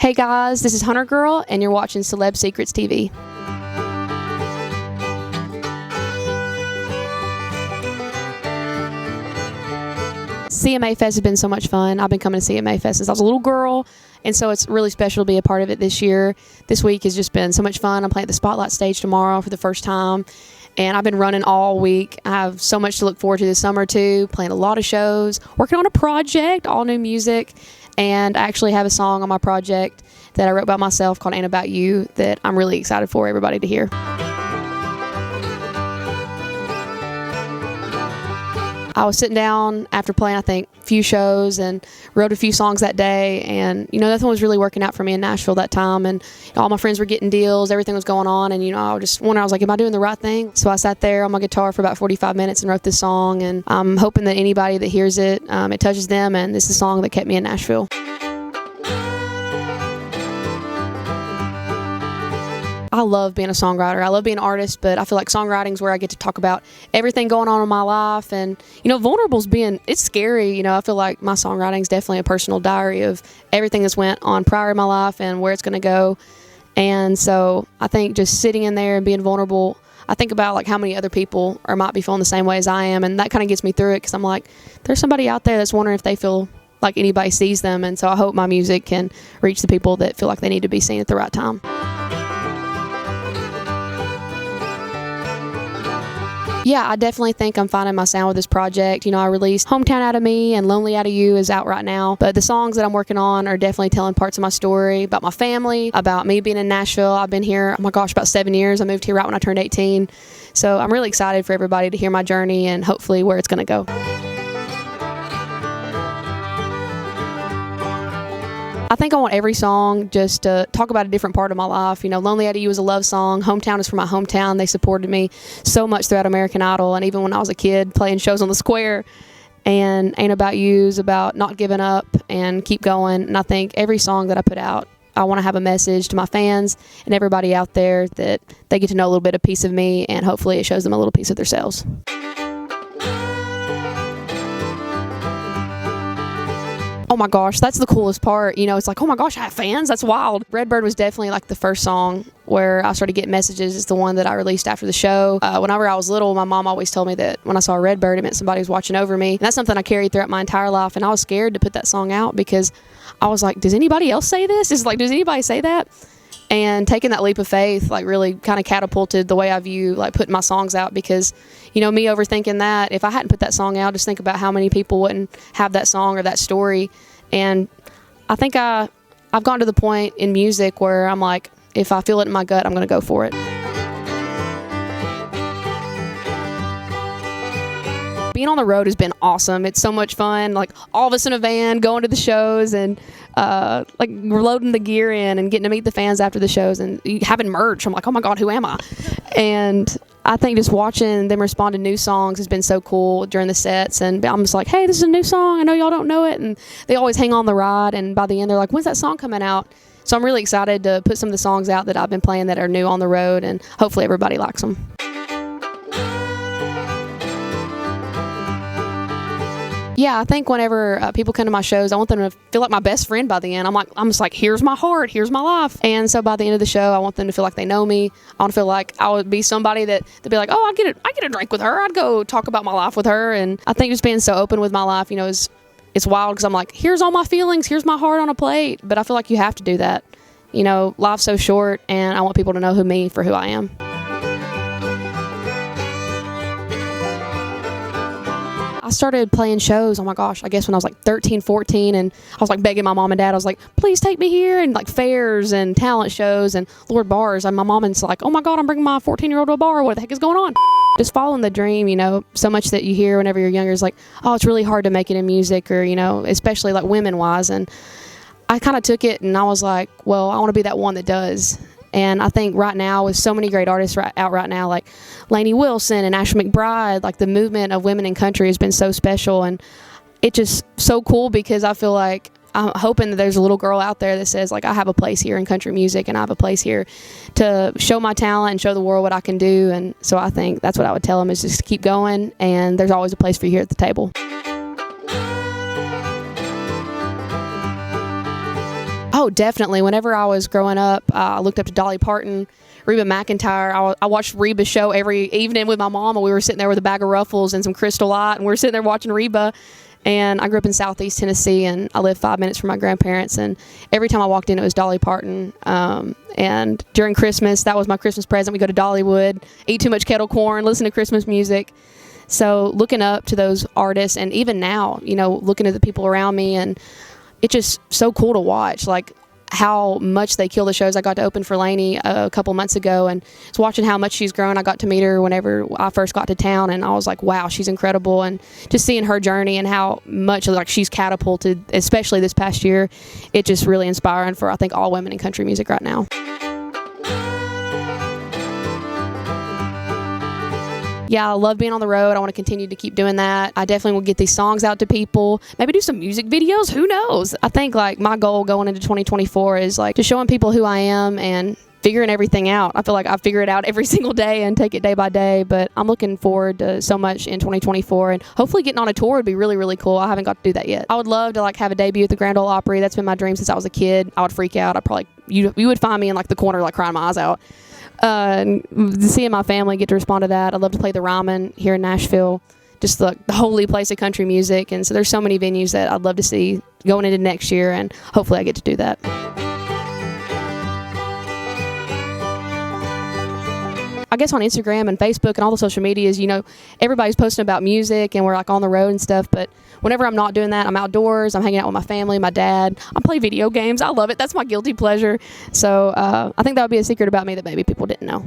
Hey guys, this is HunterGirl, and you're watching Celeb Secrets TV. CMA Fest has been so much fun. I've been coming to CMA Fest since I was a little girl, and so it's really special to be a part of it this year. This week has just been so much fun. I'm playing at the Spotlight stage tomorrow for the first time, and I've been running all week. I have so much to look forward to this summer too, playing a lot of shows, working on a project, all new music, and I actually have a song on my project that I wrote by myself called Ain't About You that I'm really excited for everybody to hear. I was sitting down after playing, I think, a few shows and wrote a few songs that day. And, nothing was really working out for me in Nashville that time. And all my friends were getting deals. Everything was going on. And, I just wondered, I was like, am I doing the right thing? So I sat there on my guitar for about 45 minutes and wrote this song. And I'm hoping that anybody that hears it, it touches them. And this is a song that kept me in Nashville. I love being a songwriter. I love being an artist, but I feel like songwriting is where I get to talk about everything going on in my life. And, vulnerable's it's scary. I feel like my songwriting is definitely a personal diary of everything that's went on prior in my life and where it's going to go. And so I think just sitting in there and being vulnerable, I think about like how many other people might be feeling the same way as I am. And that kind of gets me through it because I'm like, there's somebody out there that's wondering if they feel like anybody sees them. And so I hope my music can reach the people that feel like they need to be seen at the right time. Yeah, I definitely think I'm finding my sound with this project. I released Hometown Out of Me and Lonely Out of You is out right now. But the songs that I'm working on are definitely telling parts of my story, about my family, about me being in Nashville. I've been here, about 7 years. I moved here right when I turned 18. So I'm really excited for everybody to hear my journey and hopefully where it's going to go. I think I want every song just to talk about a different part of my life. Lonely Out of You is a love song. Hometown is for my hometown. They supported me so much throughout American Idol and even when I was a kid playing shows on the square. And Ain't About You is about not giving up and keep going. And I think every song that I put out, I want to have a message to my fans and everybody out there that they get to know a little bit of piece of me and hopefully it shows them a little piece of themselves. Oh my gosh, that's the coolest part. It's like, oh my gosh, I have fans. That's wild. Redbird was definitely like the first song where I started getting messages. It's the one that I released after the show. Whenever I was little, my mom always told me that when I saw Redbird, it meant somebody was watching over me. And that's something I carried throughout my entire life. And I was scared to put that song out because I was like, does anybody else say this? Does anybody say that? And taking that leap of faith, really kind of catapulted the way I view, putting my songs out because, me overthinking that, if I hadn't put that song out, just think about how many people wouldn't have that song or that story. And I think I've gotten to the point in music where I'm like, if I feel it in my gut, I'm going to go for it. Being on the road has been awesome. It's so much fun. All of us in a van going to the shows and we're loading the gear in and getting to meet the fans after the shows and having merch. I'm like, oh my God, who am I? And I think just watching them respond to new songs has been so cool during the sets. And I'm just like, hey, this is a new song. I know y'all don't know it. And they always hang on the ride. And by the end, they're like, when's that song coming out? So I'm really excited to put some of the songs out that I've been playing that are new on the road. And hopefully everybody likes them. Yeah, I think whenever people come to my shows, I want them to feel like my best friend by the end. I'm just like, here's my heart, here's my life. And so by the end of the show, I want them to feel like they know me. I want to feel like I would be somebody that they'd be like, oh, I get a drink with her. I'd go talk about my life with her. And I think just being so open with my life, it's wild because I'm like, here's all my feelings, here's my heart on a plate. But I feel like you have to do that. Life's so short, and I want people to know me for who I am. I started playing shows, oh my gosh, I guess when I was 13, 14, and I was begging my mom and dad. I was like, please take me here, and fairs and talent shows and Lord bars. And my mom is like, oh my God, I'm bringing my 14-year-old to a bar. What the heck is going on? Just following the dream, so much that you hear whenever you're younger is like, oh, it's really hard to make it in music or, especially women-wise. And I kind of took it and I was like, well, I want to be that one that does. And I think right now with so many great artists out right now, like Lainey Wilson and Ashley McBride, the movement of women in country has been so special. And it's just so cool because I feel like I'm hoping that there's a little girl out there that says I have a place here in country music and I have a place here to show my talent and show the world what I can do. And so I think that's what I would tell them is just to keep going. And there's always a place for you here at the table. Oh, definitely. Whenever I was growing up, I looked up to Dolly Parton, Reba McEntire. I watched Reba's show every evening with my mom, and we were sitting there with a bag of Ruffles and some Crystal Light, and we were sitting there watching Reba. And I grew up in Southeast Tennessee, and I lived 5 minutes from my grandparents. And every time I walked in, it was Dolly Parton. And during Christmas, that was my Christmas present. We go to Dollywood, eat too much kettle corn, listen to Christmas music. So looking up to those artists, and even now, looking at the people around me, and it's just so cool to watch, like how much they kill the shows. I got to open for Lainey a couple months ago, and just watching how much she's grown. I got to meet her whenever I first got to town, and I was like, wow, she's incredible. And just seeing her journey and how much like she's catapulted, especially this past year, it's just really inspiring for, I think, all women in country music right now. Yeah, I love being on the road. I want to continue to keep doing that. I definitely will get these songs out to people. Maybe do some music videos. Who knows? I think like my goal going into 2024 is like just showing people who I am and figuring everything out. I feel like I figure it out every single day and take it day by day, but I'm looking forward to so much in 2024, and hopefully getting on a tour would be really, really cool. I haven't got to do that yet. I would love to like have a debut at the Grand Ole Opry. That's been my dream since I was a kid. I would freak out. You would find me in like the corner like crying my eyes out. Seeing my family get to respond to that. I'd love to play the Ryman here in Nashville, just the holy place of country music. And so there's so many venues that I'd love to see going into next year, and hopefully I get to do that. I guess on Instagram and Facebook and all the social medias, everybody's posting about music, and we're like on the road and stuff. But whenever I'm not doing that, I'm outdoors, I'm hanging out with my family, my dad. I play video games. I love it. That's my guilty pleasure. So I think that would be a secret about me that maybe people didn't know.